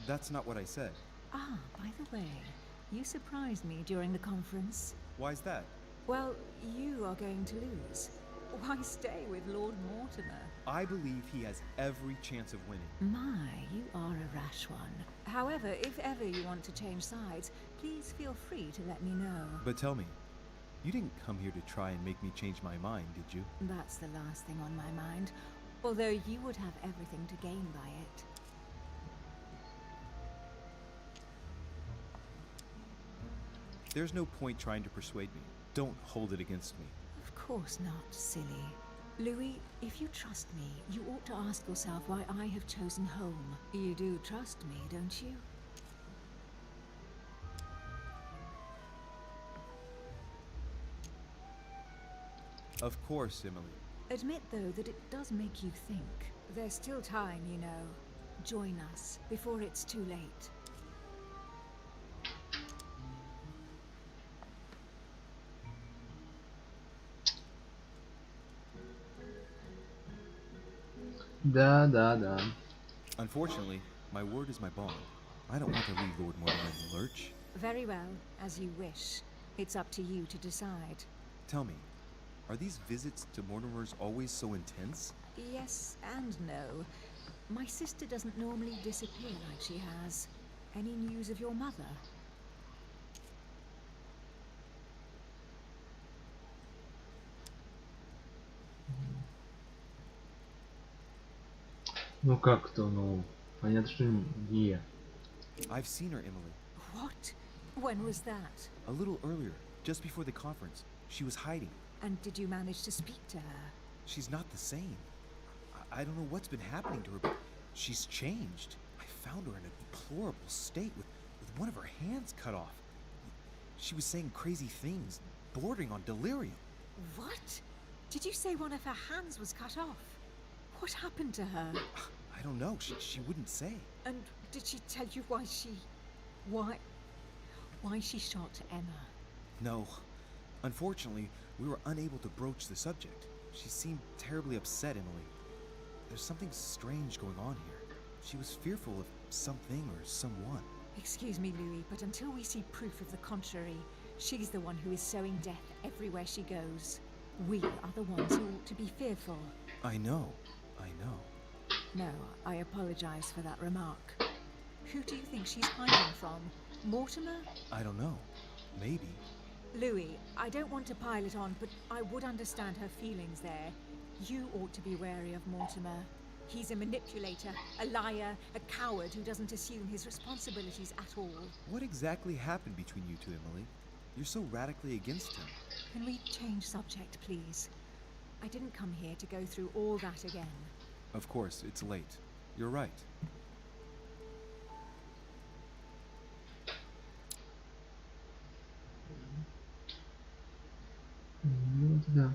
That's not what I said.
Ah, by the way, you surprised me during the conference.
Why's that?
Well, you are going to lose. Why stay with Lord Mortimer?
I believe he has every chance of winning.
My, you are a rash one. However, if ever you want to change sides, please feel free to let me know.
But tell me, you didn't come here to try and make me change my mind, did you?
That's the last thing on my mind. Although you would have everything to gain by it.
There's no point trying to persuade me. Don't hold it against me.
Of course not, silly. Louis, if you trust me, you ought to ask yourself why I have chosen home. You do trust me, don't you?
Of course, Emily.
Admit, though, that it does make you think. There's still time, you know. Join us before it's too late.
Да.
Unfortunately, my word is my bond. I don't want to leave Lord Mortimer in the lurch.
Very well, as you wish. It's up to you to decide.
Tell me, are these visits to Mortimer's always so intense?
Yes and no. My sister doesn't normally disappear like she has. Any news of your mother?
Ну как-то, ну, понятно, что не.
I've seen her, Emily.
What? When was that?
A little earlier, just before the conference. She was hiding.
And did you manage to speak to her?
She's not the same. I don't know what's been happening to her, but she's changed. I found her in a deplorable state with one of her hands cut off. She was saying crazy things, bordering on delirium.
What? Did you say one of her hands was cut off? What happened to her?
I don't know. She wouldn't say.
And did she tell you why she shot Emma?
No. Unfortunately, we were unable to broach the subject. She seemed terribly upset, Emily. There's something strange going on here. She was fearful of something or someone.
Excuse me, Louis, but until we see proof of the contrary, she's the one who is sowing death everywhere she goes. We are the ones who ought to be fearful.
I know.
No, I apologize for that remark. Who do you think she's hiding from? Mortimer?
I don't know. Maybe.
Louis, I don't want to pile it on, but I would understand her feelings there. You ought to be wary of Mortimer. He's a manipulator, a liar, a coward who doesn't assume his responsibilities at all.
What exactly happened between you two, Emily? You're so radically against him.
Can we change subject, please? I didn't come here to go through all that again.
Of course, it's late. You're right.
Ну да.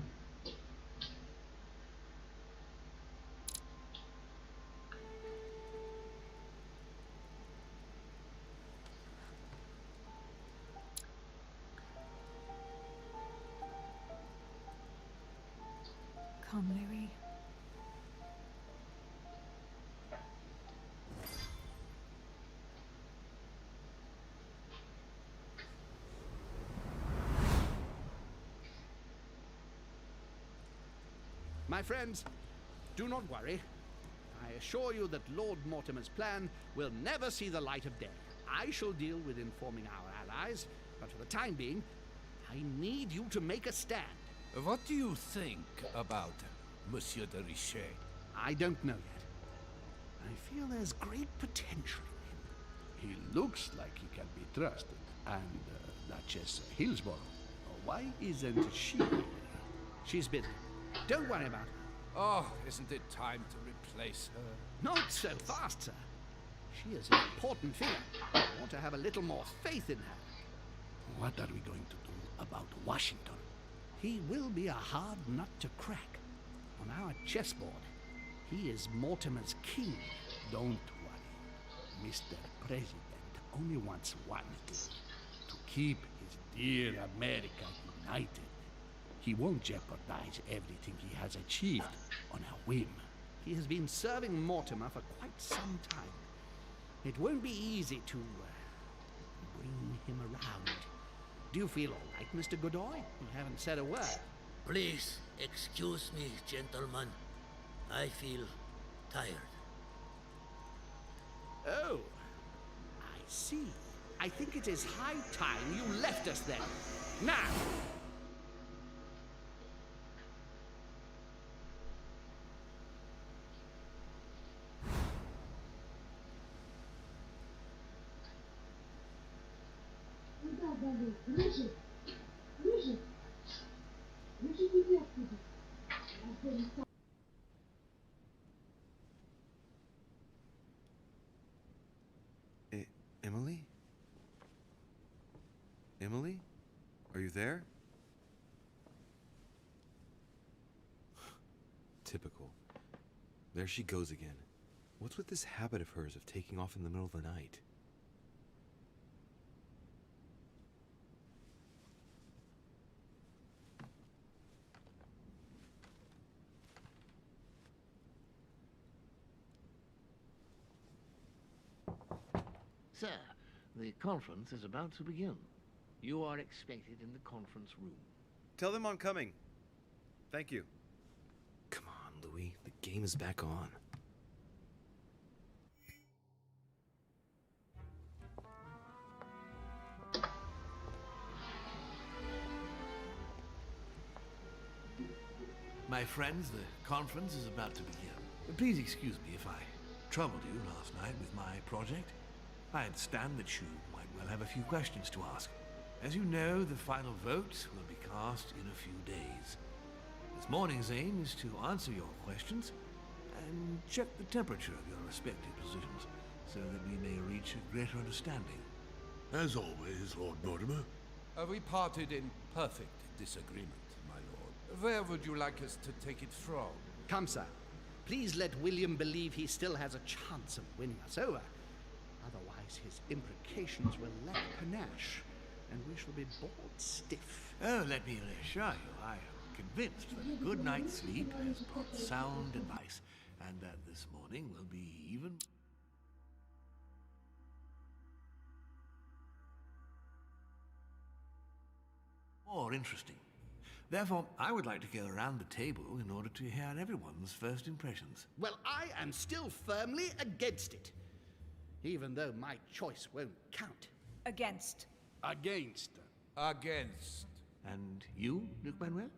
Come, Louis.
My friends, do not worry. I assure you that Lord Mortimer's plan will never see the light of day. I shall deal with informing our allies, but for the time being, I need you to make a stand.
What do you think about Monsieur de Richet?
I don't know yet. I feel there's great potential in him. He looks like he can be trusted. And Duchess Hillsborough, why isn't she here? She's busy. Don't worry about it.
Oh, isn't it time to replace her?
Not so fast, sir. She is an important figure. I want to have a little more faith in her.
What are we going to do about Washington?
He will be a hard nut to crack. On our chessboard, he is Mortimer's king.
Don't worry. Mr. President only wants one thing: to keep his dear America united. He won't jeopardize everything he has achieved on a whim.
He has been serving Mortimer for quite some time. It won't be easy to bring him around. Do you feel all right, Mr. Godoy? You haven't said a word.
Please excuse me, gentlemen. I feel tired.
Oh, I see. I think it is high time you left us then. Now!
Emily? Emily? Are you there? Typical. There she goes again. What's with this habit of hers of taking off in the middle of the night?
Sir, the conference is about to begin. You are expected in the conference room.
Tell them I'm coming. Thank you. Come on, Louis. The game is back on.
My friends, the conference is about to begin. Please excuse me if I troubled you last night with my project. I understand that you might well have a few questions to ask. As you know, the final vote will be cast in a few days. This morning's aim is to answer your questions and check the temperature of your respective positions so that we may reach a greater understanding.
As always, Lord Mortimer.
We parted in perfect disagreement, my lord. Where would you like us to take it from?
Come, sir. Please let William believe he still has a chance of winning us over. Otherwise, his imprecations will lack panache, and we shall be bored stiff.
Oh, let me reassure you, I am convinced that a good night's sleep has brought sound advice, and that this morning will be even more interesting. Therefore, I would like to go around the table in order to hear everyone's first impressions.
Well, I am still firmly against it, even though my choice won't count.
Against.
Against.
Against.
And you, Luc Manuel?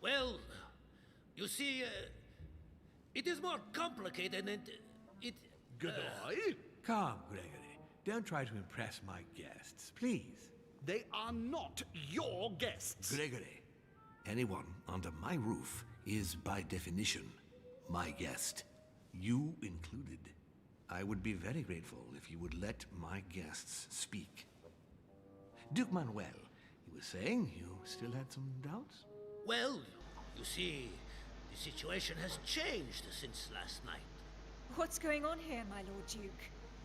Well, you see, it is more complicated and it...
Godoy?
Calm, Gregory. Don't try to impress my guests, please.
They are not your guests.
Gregory, anyone under my roof is by definition my guest. You included. I would be very grateful if you would let my guests speak. Duke Manuel, you were saying you still had some doubts?
Well, you see, the situation has changed since last night.
What's going on here, my Lord Duke?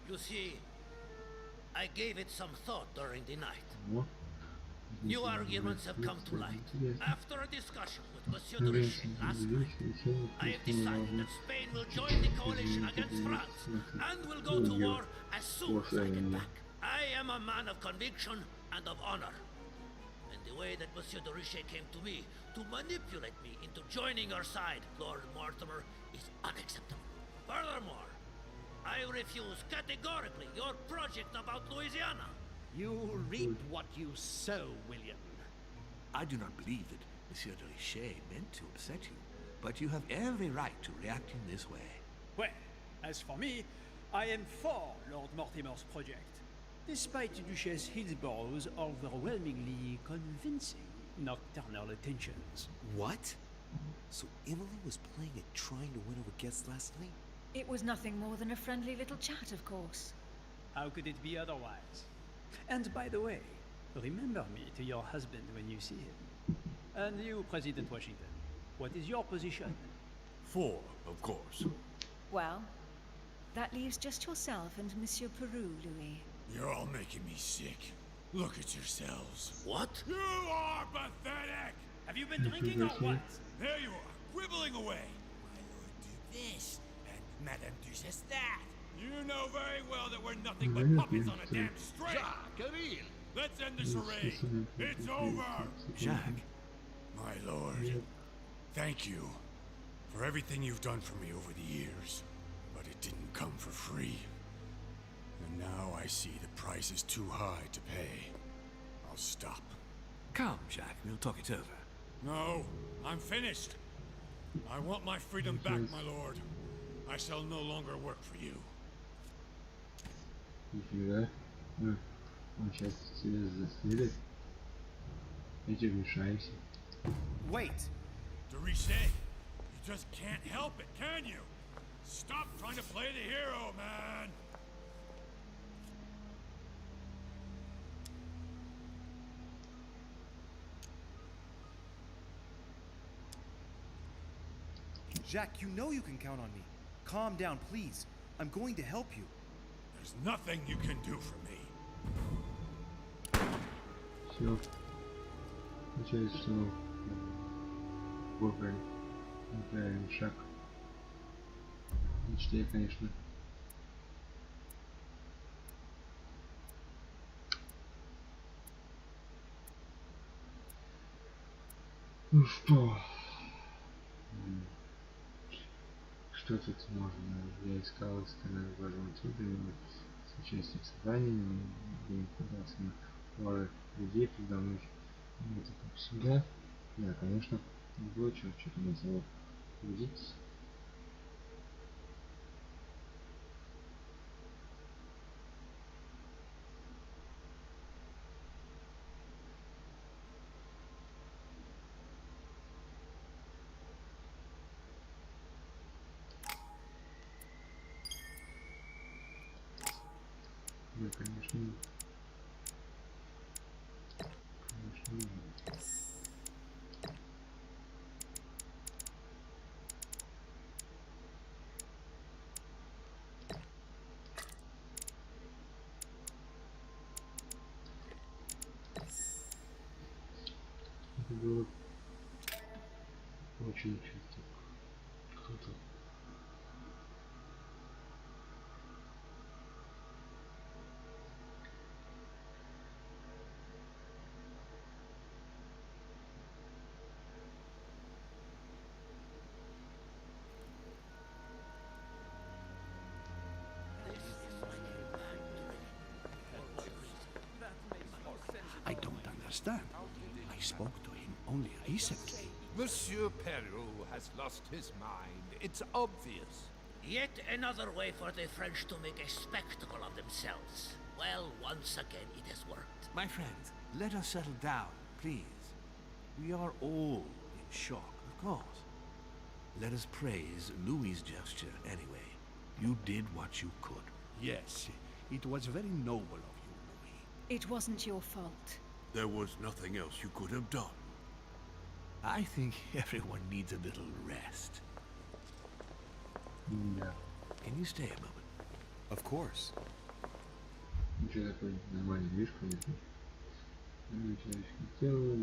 You see, I gave it some thought during the night. New arguments have come to light. After a discussion with Monsieur de Richet last night, I have decided that Spain will join the coalition against France and will go to war as soon as I get back. I am a man of conviction and of honor. And the way that Monsieur de Richet came to me to manipulate me into joining your side, Lord Mortimer, is unacceptable. Furthermore, I refuse categorically your project about Louisiana.
You reap what you sow, William.
I do not believe that Monsieur de Richet meant to upset you, but you have every right to react in this way.
Well, as for me, I am for Lord Mortimer's project, despite Duchess Hillsborough's overwhelmingly convincing nocturnal attentions.
What? So Emily was playing at trying to win over guests last night?
It was nothing more than a friendly little chat, of course.
How could it be otherwise? And by the way, remember me to your husband when you see him. And you, President Washington, what is your position?
4, of course.
Well, that leaves just yourself and Monsieur Peru, Louis.
You're all making me sick. Look at yourselves.
What?
You are pathetic!
Have you been drinking or what?
There you are, quibbling away. My lord do this, and Madame Duchess that. You know very well that we're nothing but puppets on a damn string. Let's end the charade. It's over.
Jacques?
My lord, thank you for everything you've done for me over the years. But it didn't come for free. And now I see the price is too high to pay. I'll stop.
Come, Jacques, we'll talk it over.
No, I'm finished. I want my freedom back, my lord. I shall no longer work for you.
Нифига. Он сейчас себя застрелит. Эти вмешаемся.
Wait!
Derichet, you just can't help it, can you? Stop trying to play the hero, man!
Jacques, you know you can count on me. Calm down, please. I'm going to help you.
There's nothing you can do for me.
Все. Получается, что мы выбрали неправильный шаг. Мечте, конечно. Ну что? Что тут можно? Я искал важного труда, с участием в собрании, где подался на пару людей, передо мной. Это как всегда. Да, конечно, было что-то не забыл увидеть. Да, конечно. Конечно. Это было очень круто.
I don't understand. I spoke to him only recently.
Monsieur Peru has lost his mind. It's obvious.
Yet another way for the French to make a spectacle of themselves. Well, once again it has worked.
My friends, let us settle down, please. We are all in shock, of course. Let us praise Louis' gesture anyway. You did what you could.
Yes, it was very noble of you, Louis.
It wasn't your fault.
There was nothing else you could have done.
I think everyone needs a little rest.
Да.
Can you stay a moment?
Of course.
Ничего такой нормальный движ, конечно. Человеческое тело,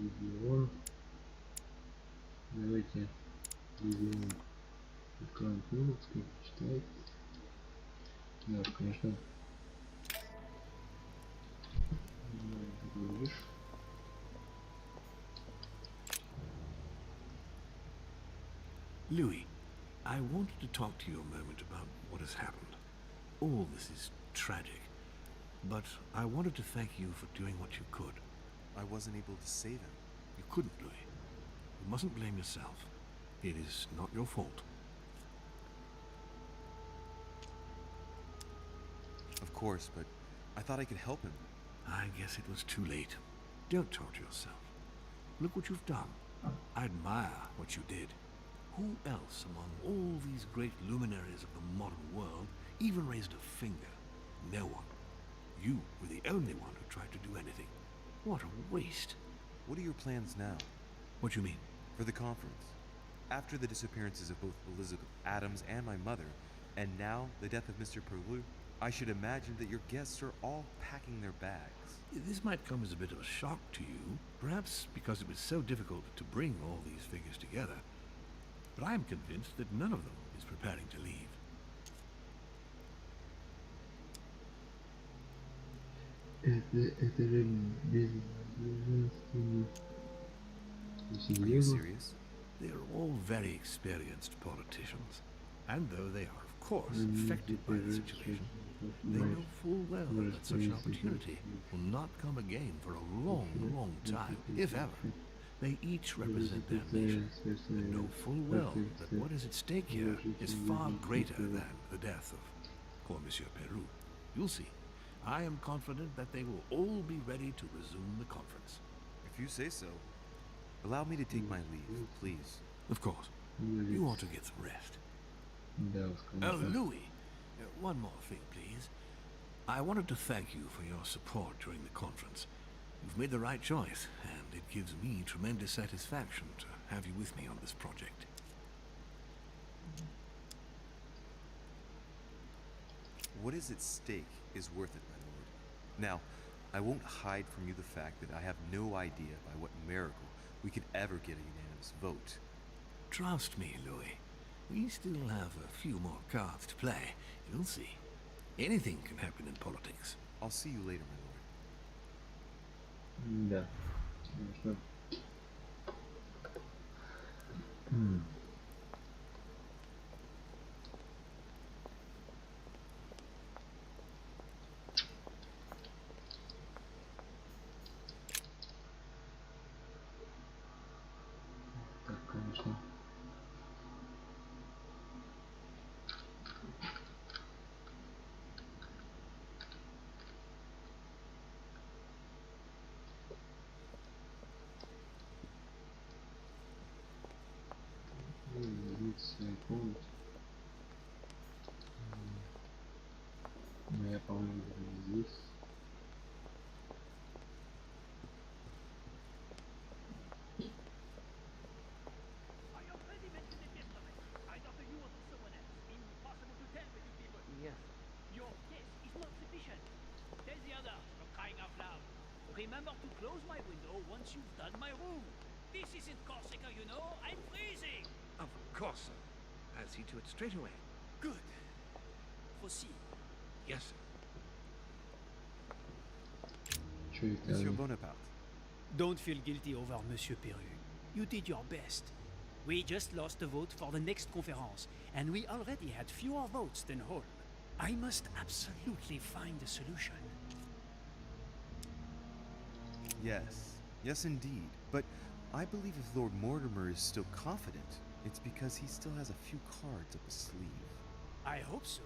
регион. Давайте регион откроем книгу, пускай почитает. Да, конечно. Такой движ.
Louis, I wanted to talk to you a moment about what has happened. All this is tragic, but I wanted to thank you for doing what you could.
I wasn't able to save him.
You couldn't, Louis. You mustn't blame yourself. It is not your fault.
Of course, but I thought I could help him.
I guess it was too late. Don't torture yourself. Look what you've done. I admire what you did. Who else among all these great luminaries of the modern world even raised a finger? No one. You were the only one who tried to do anything. What a waste.
What are your plans now?
What you mean?
For the conference. After the disappearances of both Elizabeth Adams and my mother, and now the death of Mr. Perlu, I should imagine that your guests are all packing their bags.
This might come as a bit of a shock to you, perhaps because it was so difficult to bring all these figures together. But I am convinced that none of them is preparing to leave.
Are you serious?
They are all very experienced politicians, and though they are, of course, affected by the situation, they know full well that such an opportunity will not come again for a long, long time, if ever. They each represent their nation, and know full well that what is at stake here is far greater than the death of poor Monsieur Peru. You'll see. I am confident that they will all be ready to resume the conference.
If you say so. Allow me to take my leave, please.
Of course. You ought to get some rest. Oh, Louis, one more thing, please. I wanted to thank you for your support during the conference. You've made the right choice, and it gives me tremendous satisfaction to have you with me on this project.
What is at stake is worth it, my lord. Now, I won't hide from you the fact that I have no idea by what miracle we could ever get a unanimous vote.
Trust me, Louis. We still have a few more cards to play. You'll see. Anything can happen in politics.
I'll see you later, my lord.
Да. Конечно. Так, конечно. Своей комнате. Но я, по-моему, здесь.
Yes. Your guess is not sufficient. Tell the other, for crying out loud. Remember to close my window once you've done my room. This isn't Corsica, you know. I'm freezing.
Of course, sir. I'll see to it straight away.
Good. Proceed.
Yes, sir.
Monsieur Bonaparte.
Don't feel guilty over Monsieur Peru. You did your best. We just lost the vote for the next conference, and we already had fewer votes than Hall. I must absolutely find a solution.
Yes. Yes, indeed. But I believe if Lord Mortimer is still confident, it's because he still has a few cards up his sleeve.
I hope so.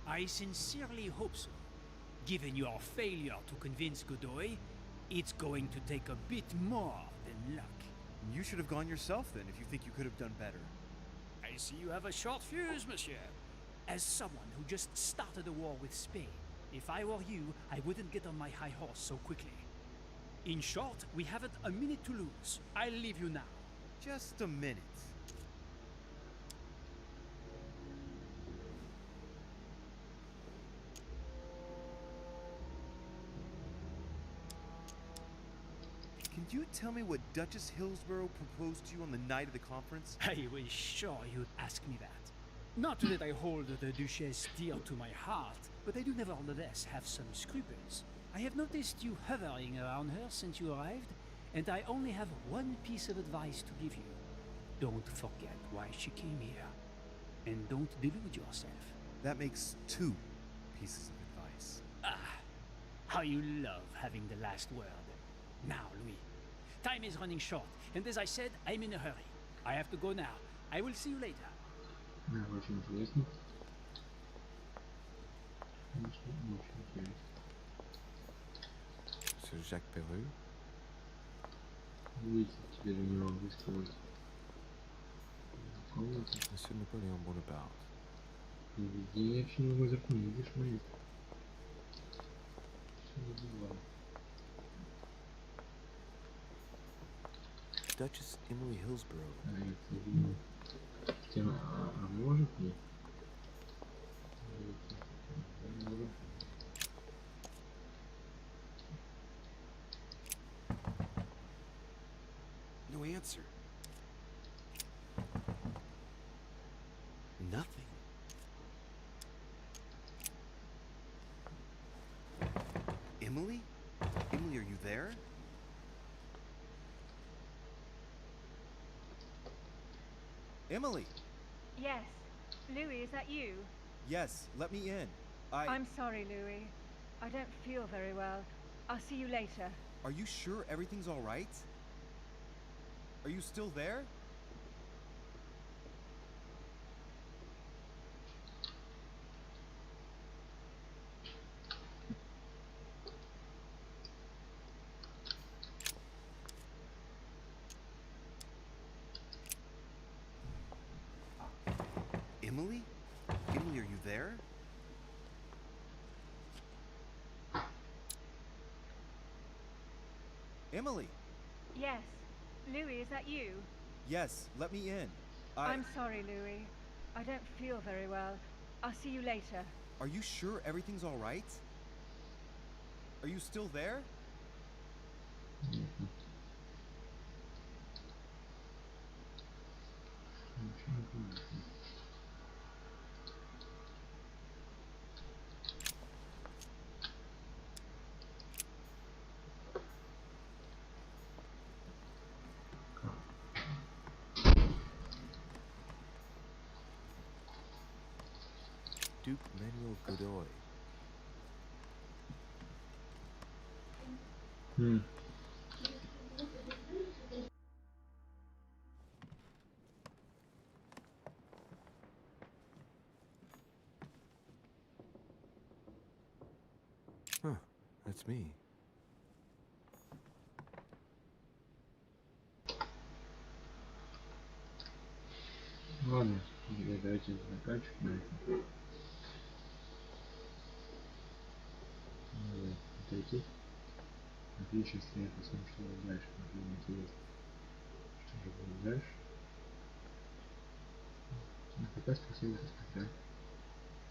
I sincerely hope so. Given your failure to convince Godoy, it's going to take a bit more than luck.
You should have gone yourself then if you think you could have done better.
I see you have a short fuse, monsieur. As someone who just started a war with Spain, if I were you, I wouldn't get on my high horse so quickly. In short, we haven't a minute to lose. I'll leave you now.
Just a minute. Can you tell me what Duchess Hillsborough proposed to you on the night of the conference?
I was sure you'd ask me that. Not that I hold the Duchess dear to my heart, but I do nevertheless have some scruples. I have noticed you hovering around her since you arrived, and I only have one piece of advice to give you. Don't forget why she came here, and don't delude yourself.
That makes 2 pieces of advice.
Ah, how you love having the last word. Now, Louis, time is running short, and as I said, I'm in a hurry. I have to go now. I will see you later.
Да, очень интересно. Конечно, очень интересно.
Monsieur Jacques Peru?
Видите, теперь у него выстрелить.
Monsieur Napoleon Bonaparte.
Я вообще не могу запомнить, видишь, мои.
Duchess Emily Hillsborough.
А может ли?
No answer. Nothing.
Emily? Emily, are you there? Emily!
Yes. Louis, is that you?
Yes, let me in.
I'm sorry, Louis. I don't feel very well. I'll see you later.
Are you sure everything's all right? Are you still there? Emily? Emily, are you there? Emily!
Yes. Louis, is that you?
Yes, let me in.
I'm sorry, Louis. I don't feel very well. I'll see you later.
Are you sure everything's all right? Are you still there?
Duke Manuel Godoy. Huh, that's me.
Ладно, давайте заканчиваем. Надо отойти. Отлично, если я посмотрю, что будет дальше. Мне интересно, что же будет дальше. Ну, пока спасибо за просмотр.